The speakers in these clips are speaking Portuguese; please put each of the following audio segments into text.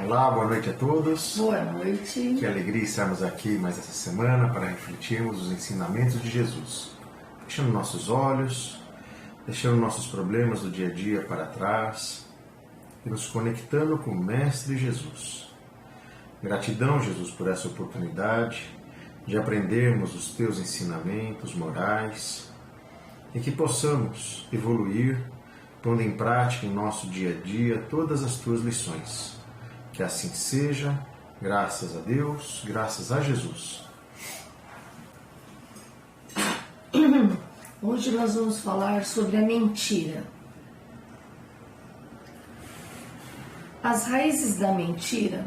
Olá, boa noite a todos. Boa noite. Que alegria estarmos aqui mais essa semana para refletirmos os ensinamentos de Jesus. Fechando nossos olhos, deixando nossos problemas do dia a dia para trás e nos conectando com o Mestre Jesus. Gratidão, Jesus, por essa oportunidade de aprendermos os teus ensinamentos morais e que possamos evoluir, pondo em prática em nosso dia a dia todas as tuas lições. Que assim seja, graças a Deus, graças a Jesus. Hoje nós vamos falar sobre a mentira. As raízes da mentira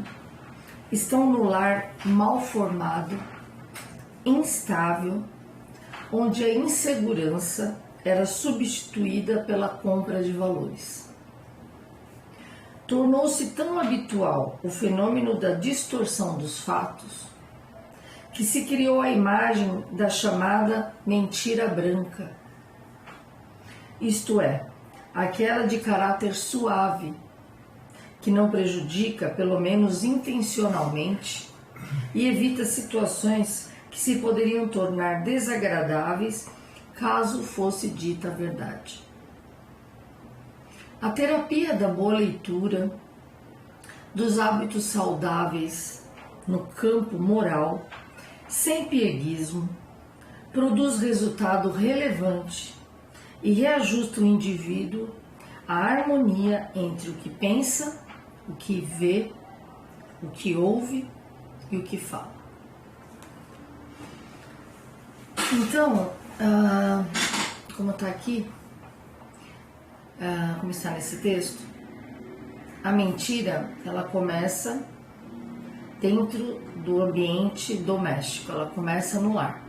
estão no lar mal formado, instável, onde a insegurança era substituída pela compra de valores. Tornou-se tão habitual o fenômeno da distorção dos fatos que se criou a imagem da chamada mentira branca, isto é, aquela de caráter suave, que não prejudica, pelo menos intencionalmente, e evita situações que se poderiam tornar desagradáveis caso fosse dita a verdade. A terapia da boa leitura, dos hábitos saudáveis no campo moral, sem pieguismo, produz resultado relevante e reajusta o indivíduo à harmonia entre o que pensa, o que vê, o que ouve e o que fala. Então, como está aqui, como está nesse texto, a mentira, ela começa dentro do ambiente doméstico, ela começa no lar.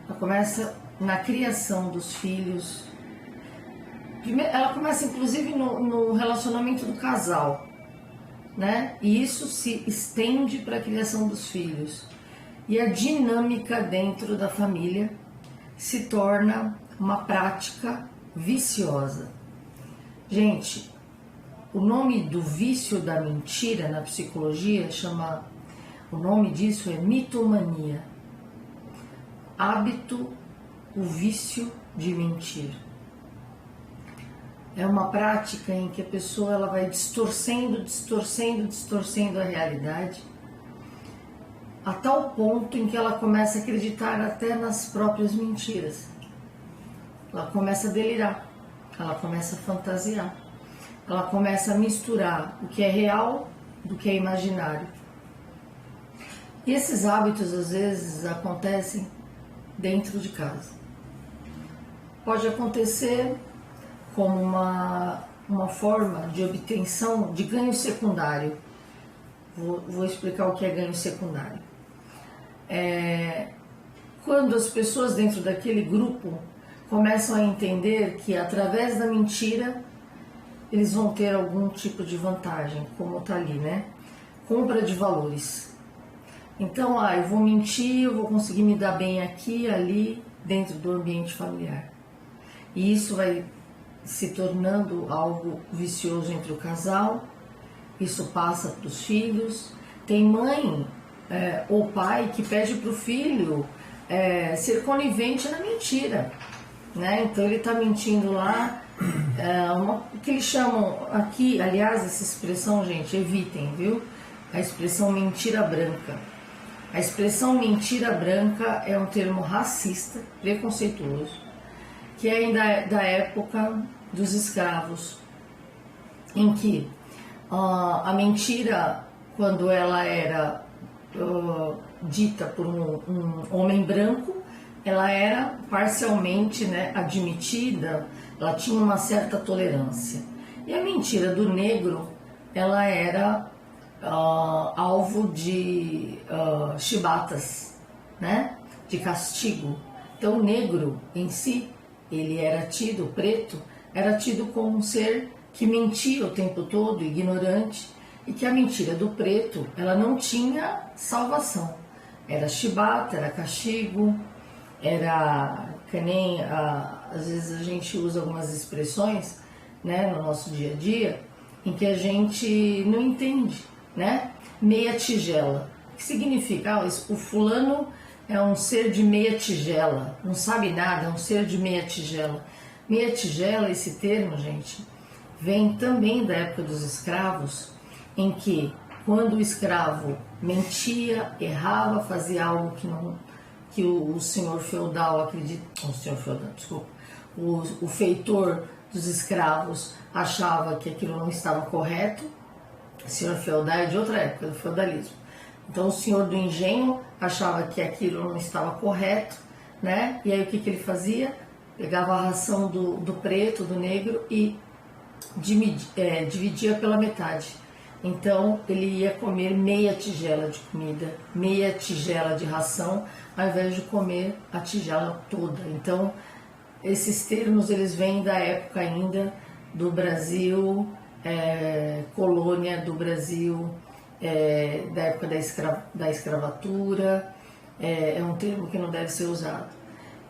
Ela começa na criação dos filhos. Ela começa inclusive no relacionamento do casal, né? E isso se estende para a criação dos filhos. E a dinâmica dentro da família se torna uma prática viciosa. Gente, o nome do vício da mentira na psicologia o nome disso é mitomania. Hábito, o vício de mentir. É uma prática em que a pessoa ela vai distorcendo a realidade, a tal ponto em que ela começa a acreditar até nas próprias mentiras. Ela começa a delirar, ela começa a fantasiar, ela começa a misturar o que é real do que é imaginário. E esses hábitos às vezes acontecem dentro de casa. Pode acontecer como uma forma de obtenção de ganho secundário. Vou explicar o que é ganho secundário. Quando as pessoas dentro daquele grupo começam a entender que através da mentira eles vão ter algum tipo de vantagem, como está ali, né? Compra de valores. Então, eu vou mentir, eu vou conseguir me dar bem aqui, ali, dentro do ambiente familiar. E isso vai se tornando algo vicioso entre o casal, isso passa para os filhos. Tem mãe ou pai que pede para o filho ser conivente na mentira, né? Então ele está mentindo lá, o que eles chamam aqui, aliás, essa expressão, gente, evitem, viu? A expressão mentira branca. A expressão mentira branca é um termo racista, preconceituoso, que é ainda da época dos escravos, em que a mentira, quando ela era dita por um homem branco, ela era parcialmente, né, admitida, ela tinha uma certa tolerância. E a mentira do negro, ela era alvo de chibatas, né, de castigo. Então o negro em si, ele era tido, o preto, era tido como um ser que mentia o tempo todo, ignorante, e que a mentira do preto, ela não tinha salvação. Era chibata, era castigo, era que nem, às vezes a gente usa algumas expressões, né, no nosso dia a dia, em que a gente não entende, né? Meia tigela. O que significa? O fulano é um ser de meia tigela, não sabe nada, é um ser de meia tigela. Meia tigela, esse termo, gente, vem também da época dos escravos, em que quando o escravo mentia, errava, fazia algo que o senhor feudal acredita, o senhor feudal, desculpa, o feitor dos escravos achava que aquilo não estava correto. O senhor feudal é de outra época, do feudalismo. Então o senhor do engenho achava que aquilo não estava correto, né? E aí o que ele fazia? Pegava a ração do preto, do negro e dividia pela metade. Então ele ia comer meia tigela de comida, meia tigela de ração, ao invés de comer a tigela toda. Então esses termos eles vêm da época ainda do Brasil, colônia do Brasil, da época da escravatura. É um termo que não deve ser usado.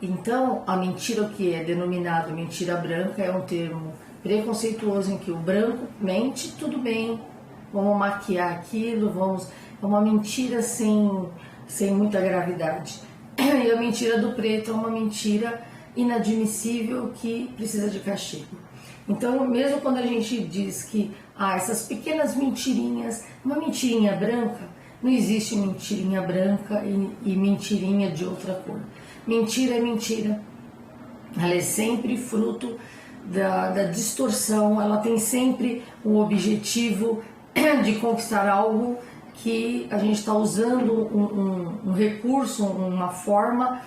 Então a mentira, que é denominado mentira branca, é um termo preconceituoso em que o branco mente, tudo bem, vamos maquiar aquilo, é uma mentira sem muita gravidade. E a mentira do preto é uma mentira inadmissível que precisa de castigo. Então, mesmo quando a gente diz que essas pequenas mentirinhas, uma mentirinha branca, não existe mentirinha branca e mentirinha de outra cor. Mentira é mentira. Ela é sempre fruto da distorção, ela tem sempre um objetivo de conquistar algo que a gente está usando um recurso, uma forma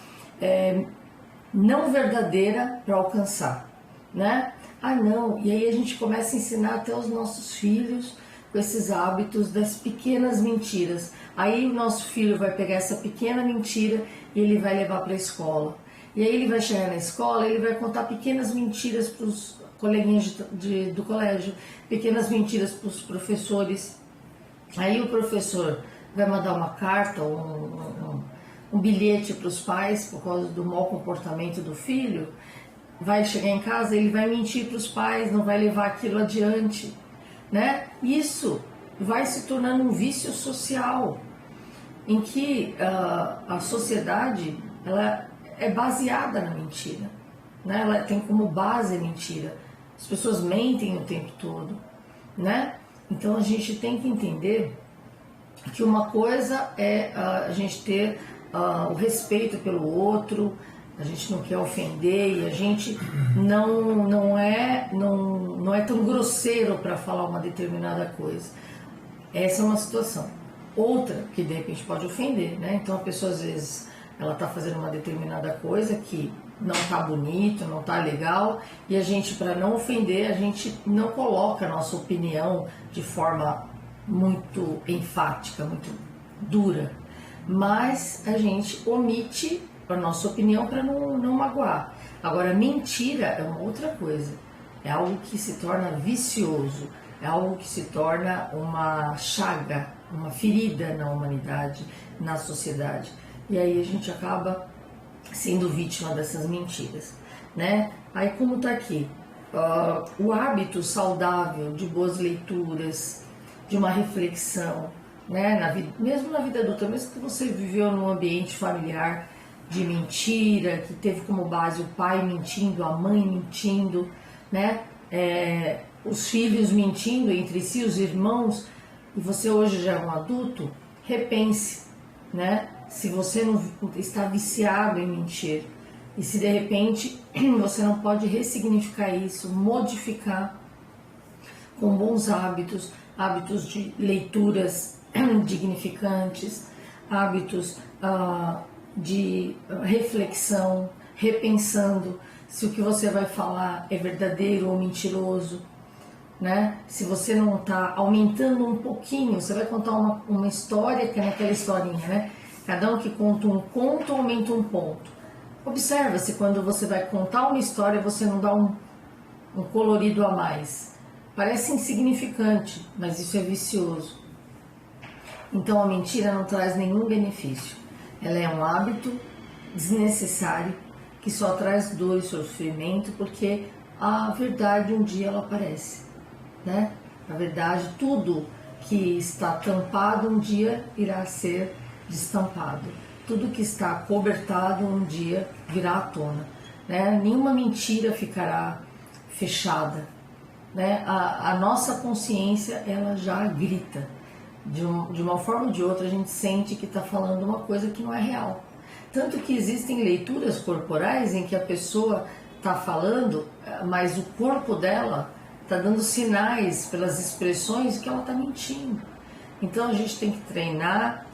não verdadeira para alcançar, né? Não, e aí a gente começa a ensinar até os nossos filhos com esses hábitos das pequenas mentiras. Aí o nosso filho vai pegar essa pequena mentira e ele vai levar para a escola. E aí ele vai chegar na escola e ele vai contar pequenas mentiras para os coleguinhas do colégio, pequenas mentiras para os professores. Aí o professor vai mandar uma carta ou um bilhete para os pais por causa do mau comportamento do filho. Vai chegar em casa, ele vai mentir para os pais, não vai levar aquilo adiante, né? Isso vai se tornando um vício social, em que a sociedade ela é baseada na mentira, né? Ela tem como base a mentira. As pessoas mentem o tempo todo, né? Então a gente tem que entender que uma coisa é a gente ter o respeito pelo outro, a gente não quer ofender e a gente não é tão grosseiro para falar uma determinada coisa. Essa é uma situação. Outra, que de repente pode ofender, né? Então a pessoa às vezes ela está fazendo uma determinada coisa que não está bonito, não está legal, e a gente, para não ofender, a gente não coloca a nossa opinião de forma muito enfática, muito dura, mas a gente omite a nossa opinião para não magoar. Agora, mentira é uma outra coisa, é algo que se torna vicioso, é algo que se torna uma chaga, uma ferida na humanidade, na sociedade, e aí a gente acaba sendo vítima dessas mentiras, né? Aí como está aqui, o hábito saudável de boas leituras, de uma reflexão, né? Mesmo na vida adulta, mesmo que você viveu num ambiente familiar de mentira, que teve como base o pai mentindo, a mãe mentindo, né? Os filhos mentindo entre si, os irmãos, e você hoje já é um adulto, repense, né? Se você não está viciado em mentir, e se de repente você não pode ressignificar isso, modificar com bons hábitos, hábitos de leituras dignificantes, hábitos de reflexão, repensando se o que você vai falar é verdadeiro ou mentiroso, né? Se você não está aumentando um pouquinho, você vai contar uma história, que é naquela historinha, né? Cada um que conta um conto aumenta um ponto. Observa se quando você vai contar uma história você não dá um colorido a mais. Parece insignificante, mas isso é vicioso. Então a mentira não traz nenhum benefício. Ela é um hábito desnecessário que só traz dor e sofrimento, porque a verdade um dia ela aparece, né? A verdade, tudo que está tampado um dia irá ser destampado. Tudo que está cobertado um dia virá à tona. Né? Nenhuma mentira ficará fechada. Né? A nossa consciência, ela já grita. De uma forma ou de outra, a gente sente que está falando uma coisa que não é real. Tanto que existem leituras corporais em que a pessoa está falando, mas o corpo dela está dando sinais pelas expressões que ela está mentindo. Então a gente tem que treinar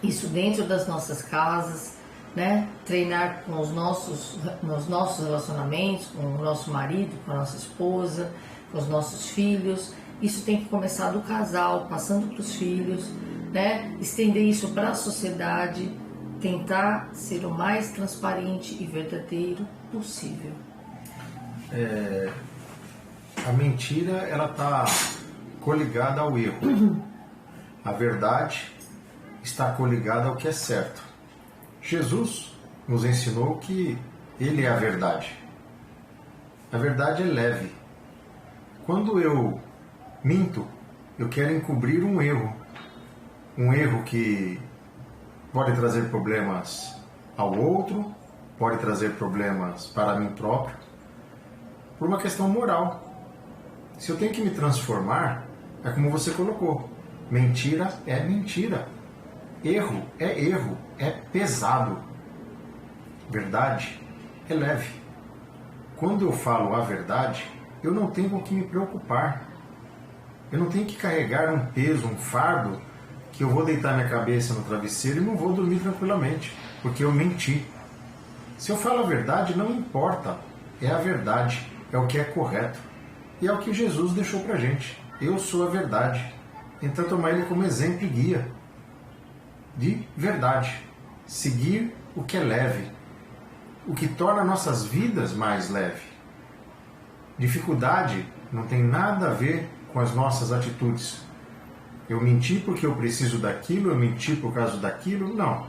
isso dentro das nossas casas, né? Treinar com nos nossos relacionamentos, com o nosso marido, com a nossa esposa, com os nossos filhos. Isso tem que começar do casal, passando para os filhos, né? Estender isso para a sociedade, tentar ser o mais transparente e verdadeiro possível. A mentira, ela está coligada ao erro. A verdade está coligada ao que é certo. Jesus nos ensinou que Ele é a verdade. A verdade é leve. Quando eu minto, eu quero encobrir um erro que pode trazer problemas ao outro, pode trazer problemas para mim próprio, por uma questão moral. Se eu tenho que me transformar, é como você colocou, mentira é mentira, erro, é pesado, verdade é leve. Quando eu falo a verdade, eu não tenho com o que me preocupar. Eu não tenho que carregar um peso, um fardo, que eu vou deitar minha cabeça no travesseiro e não vou dormir tranquilamente, porque eu menti. Se eu falo a verdade, não importa. É a verdade, é o que é correto. E é o que Jesus deixou pra gente. Eu sou a verdade. Então tomar Ele como exemplo e guia de verdade. Seguir o que é leve, o que torna nossas vidas mais leves. Dificuldade não tem nada a ver com as nossas atitudes. Eu menti porque eu preciso daquilo, eu menti por causa daquilo. Não.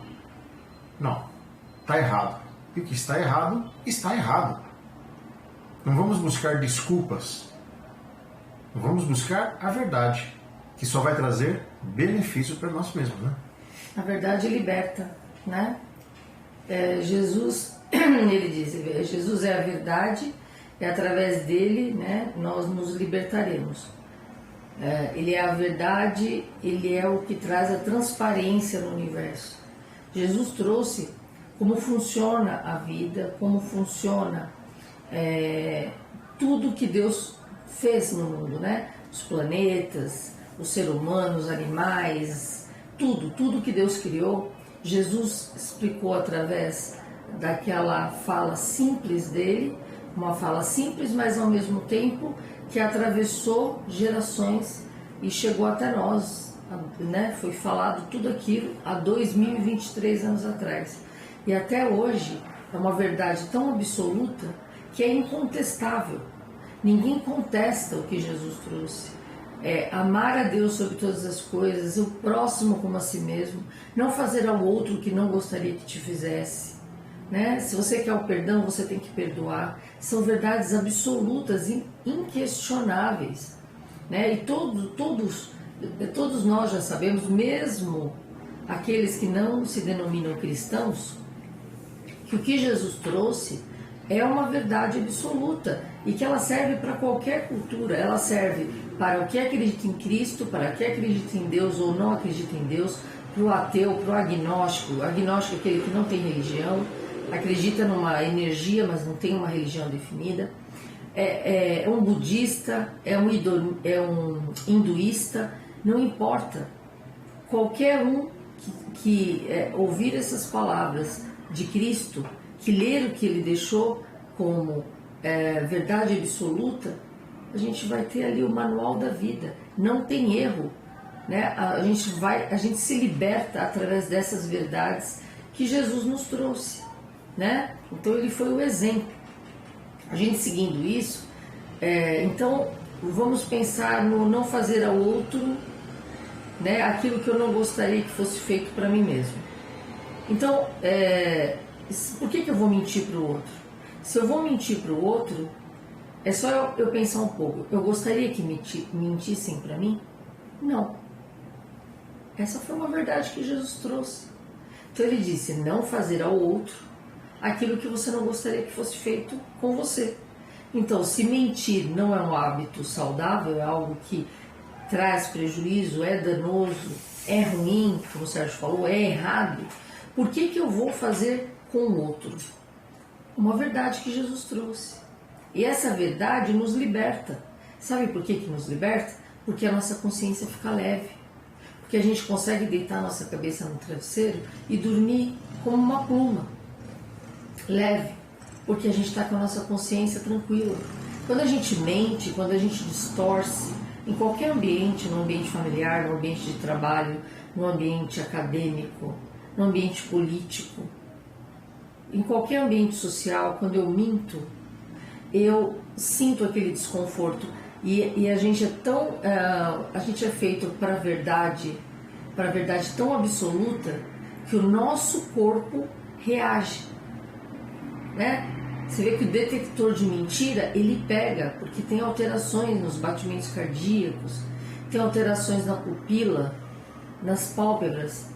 Está errado. E o que está errado, está errado. Não vamos buscar desculpas. Vamos buscar a verdade, que só vai trazer benefício para nós mesmos, né? A verdade liberta, né? Jesus, ele diz, Jesus é a verdade e através dele, né, nós nos libertaremos. Ele é a verdade, ele é o que traz a transparência no universo. Jesus trouxe como funciona a vida, como funciona tudo que Deus fez no mundo, né? Os planetas, os seres humanos, os animais, tudo que Deus criou, Jesus explicou através daquela fala simples dele, uma fala simples, mas ao mesmo tempo que atravessou gerações e chegou até nós, né? Foi falado tudo aquilo há 2023 anos atrás. E até hoje é uma verdade tão absoluta que é incontestável. Ninguém contesta o que Jesus trouxe. Amar a Deus sobre todas as coisas, o próximo como a si mesmo, não fazer ao outro o que não gostaria que te fizesse. Né? Se você quer o perdão, você tem que perdoar. São verdades absolutas, inquestionáveis. Né? E todos nós já sabemos, mesmo aqueles que não se denominam cristãos, que o que Jesus trouxe é uma verdade absoluta e que ela serve para qualquer cultura. Ela serve para o que acredita em Cristo, para o que acredita em Deus ou não acredita em Deus, para o ateu, para o agnóstico. O agnóstico é aquele que não tem religião, acredita numa energia, mas não tem uma religião definida. É um budista, é um hinduísta, não importa. Qualquer um que ouvir essas palavras de Cristo, que ler o que ele deixou como verdade absoluta, a gente vai ter ali o manual da vida. Não tem erro, né? A gente se liberta através dessas verdades que Jesus nos trouxe, né? Então ele foi o exemplo. A gente seguindo isso, então vamos pensar no não fazer ao outro, né, aquilo que eu não gostaria que fosse feito para mim mesmo. Então, por que eu vou mentir para o outro? Se eu vou mentir para o outro, É só eu pensar um pouco. Eu gostaria que mentissem para mim? Não. Essa foi uma verdade que Jesus trouxe. Então ele disse, não fazer ao outro aquilo que você não gostaria que fosse feito com você. Então, se mentir não é um hábito saudável, é algo que traz prejuízo, é danoso, é ruim, como o Sérgio falou, é errado, por que eu vou fazer com o outro? Uma verdade que Jesus trouxe. E essa verdade nos liberta. Sabe por que nos liberta? Porque a nossa consciência fica leve. Porque a gente consegue deitar a nossa cabeça no travesseiro e dormir como uma pluma, leve, porque a gente está com a nossa consciência tranquila. Quando a gente mente, quando a gente distorce, em qualquer ambiente, no ambiente familiar, no ambiente de trabalho, no ambiente acadêmico, no ambiente político, em qualquer ambiente social, quando eu minto, eu sinto aquele desconforto. E a gente é tão, a gente é feito para a verdade tão absoluta que o nosso corpo reage, né? Você vê que o detector de mentira ele pega porque tem alterações nos batimentos cardíacos, tem alterações na pupila, nas pálpebras,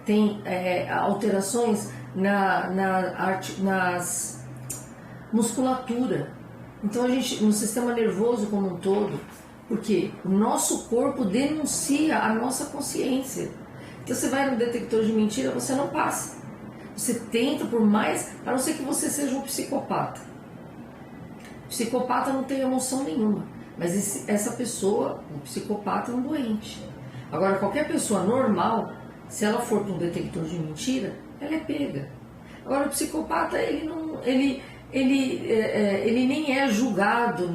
tem alterações nas musculatura. Então a gente, no sistema nervoso como um todo, porque o nosso corpo denuncia a nossa consciência. Então você vai no detector de mentira, você não passa. Você tenta por mais, a não ser que você seja um psicopata. O psicopata não tem emoção nenhuma, mas essa pessoa, um psicopata, é um doente. Agora qualquer pessoa normal, se ela for para um detector de mentira, ela é pega. Agora o psicopata, ele nem é julgado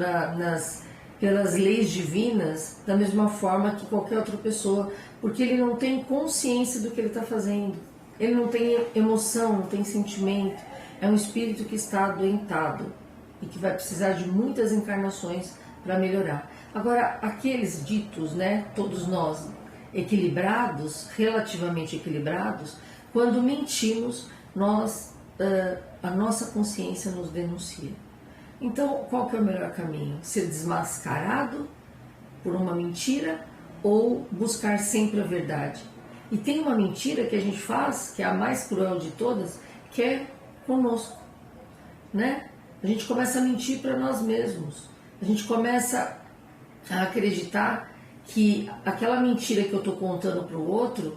pelas leis divinas da mesma forma que qualquer outra pessoa, porque ele não tem consciência do que ele está fazendo. Ele não tem emoção, não tem sentimento. É um espírito que está adoentado e que vai precisar de muitas encarnações para melhorar. Agora, aqueles ditos, né, todos nós equilibrados, relativamente equilibrados, quando mentimos, a nossa consciência nos denuncia. Então, qual que é o melhor caminho? Ser desmascarado por uma mentira ou buscar sempre a verdade? E tem uma mentira que a gente faz, que é a mais cruel de todas, que é conosco, né? A gente começa a mentir para nós mesmos. A gente começa a acreditar que aquela mentira que eu estou contando para o outro,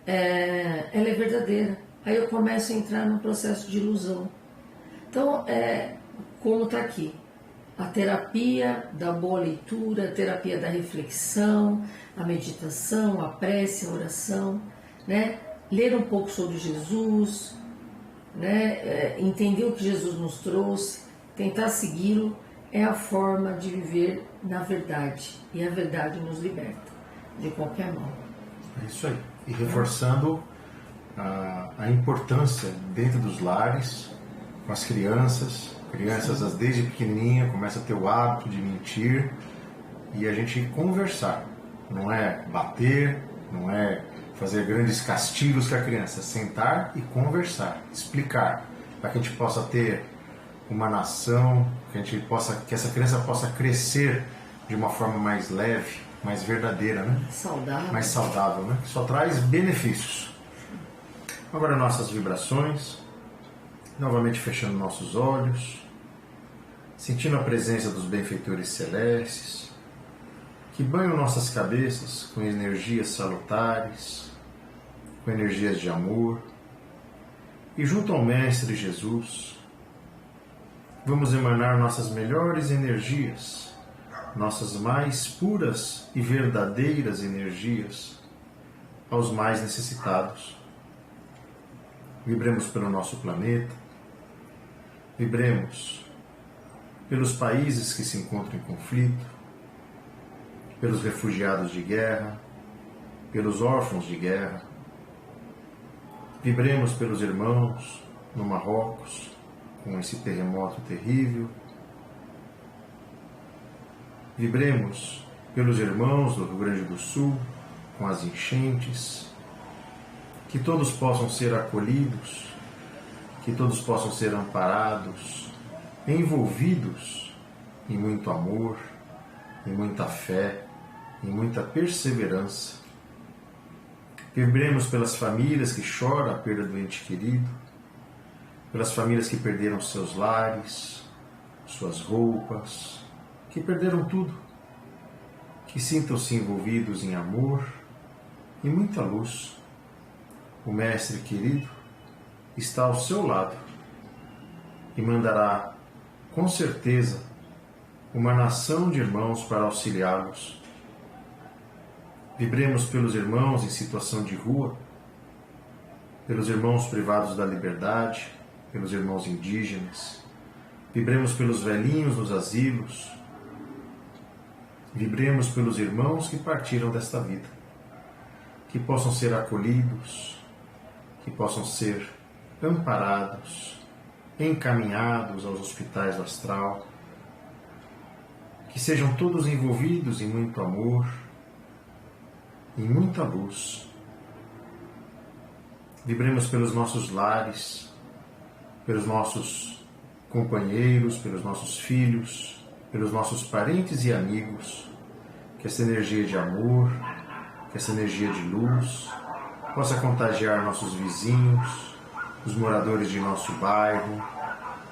ela é verdadeira. Aí eu começo a entrar num processo de ilusão. Então, como está aqui, a terapia da boa leitura, a terapia da reflexão, a meditação, a prece, a oração, né? Ler um pouco sobre Jesus, né? Entender o que Jesus nos trouxe, tentar segui-lo, é a forma de viver na verdade. E a verdade nos liberta de qualquer mal. É isso aí. E reforçando a importância dentro dos lares, com as crianças desde pequenininha começam a ter o hábito de mentir e a gente conversar. Não é bater, não é fazer grandes castigos com a criança, é sentar e conversar, explicar, para que a gente possa ter uma nação, que essa criança possa crescer de uma forma mais leve, mais verdadeira, né? Saudável. Mais saudável, né? Que só traz benefícios. Agora nossas vibrações, novamente fechando nossos olhos, sentindo a presença dos benfeitores celestes, que banham nossas cabeças com energias salutares, com energias de amor, e junto ao Mestre Jesus, vamos emanar nossas melhores energias, nossas mais puras e verdadeiras energias aos mais necessitados. Vibremos pelo nosso planeta, vibremos pelos países que se encontram em conflito, pelos refugiados de guerra, pelos órfãos de guerra. Vibremos pelos irmãos no Marrocos, com esse terremoto terrível. Vibremos pelos irmãos do Rio Grande do Sul, com as enchentes. Que todos possam ser acolhidos, que todos possam ser amparados, envolvidos em muito amor, em muita fé, em muita perseverança. Vibremos pelas famílias que choram a perda do ente querido, pelas famílias que perderam seus lares, suas roupas, que perderam tudo. Que sintam-se envolvidos em amor e muita luz. O Mestre querido está ao seu lado e mandará, com certeza, uma nação de irmãos para auxiliá-los. Vibremos pelos irmãos em situação de rua, pelos irmãos privados da liberdade, pelos irmãos indígenas. Vibremos pelos velhinhos nos asilos. Vibremos pelos irmãos que partiram desta vida, que possam ser acolhidos, que possam ser amparados, encaminhados aos hospitais do astral, que sejam todos envolvidos em muito amor, em muita luz. Vibremos pelos nossos lares, pelos nossos companheiros, pelos nossos filhos, pelos nossos parentes e amigos, que essa energia de amor, que essa energia de luz possa contagiar nossos vizinhos, os moradores de nosso bairro,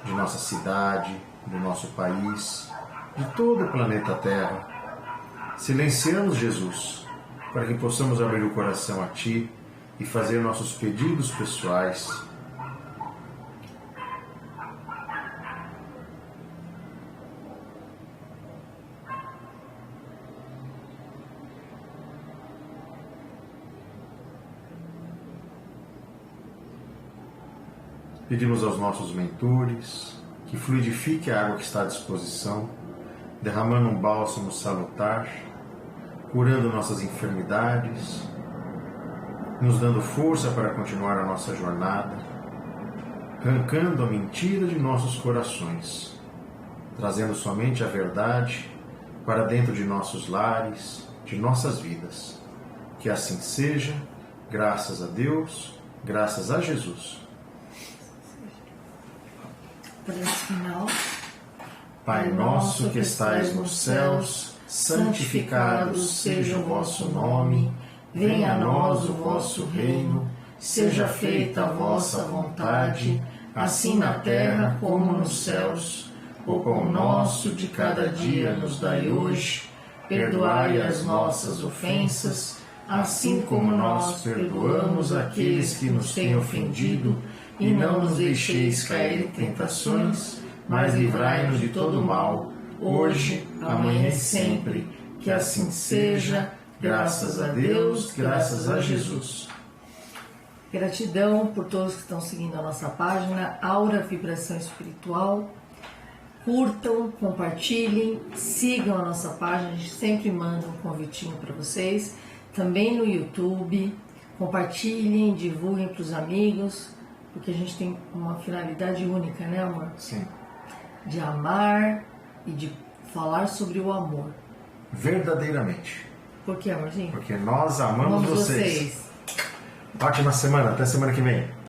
de nossa cidade, do nosso país, de todo o planeta Terra. Silenciamos, Jesus, para que possamos abrir o coração a Ti e fazer nossos pedidos pessoais. Pedimos aos nossos mentores que fluidifique a água que está à disposição, derramando um bálsamo salutar, curando nossas enfermidades, nos dando força para continuar a nossa jornada, arrancando a mentira de nossos corações, trazendo somente a verdade para dentro de nossos lares, de nossas vidas. Que assim seja, graças a Deus, graças a Jesus. Para esse final. Pai nosso que estais nos céus, santificado seja o vosso nome, venha a nós o vosso reino, seja feita a vossa vontade, assim na terra como nos céus. O pão nosso de cada dia nos dai hoje, perdoai as nossas ofensas, assim como nós perdoamos aqueles que nos têm ofendido, e não nos deixeis cair em tentações, mas livrai-nos de todo mal, hoje, amanhã e sempre. Que assim seja, graças a Deus, graças a Jesus. Gratidão por todos que estão seguindo a nossa página, Aura Vibração Espiritual. Curtam, compartilhem, sigam a nossa página, a gente sempre manda um convitinho para vocês. Também no YouTube, compartilhem, divulguem para os amigos, porque a gente tem uma finalidade única, né, amor? Sim. De amar e de falar sobre o amor. Verdadeiramente. Por que, amorzinho? Porque nós amamos vocês. Ótima semana, até semana que vem.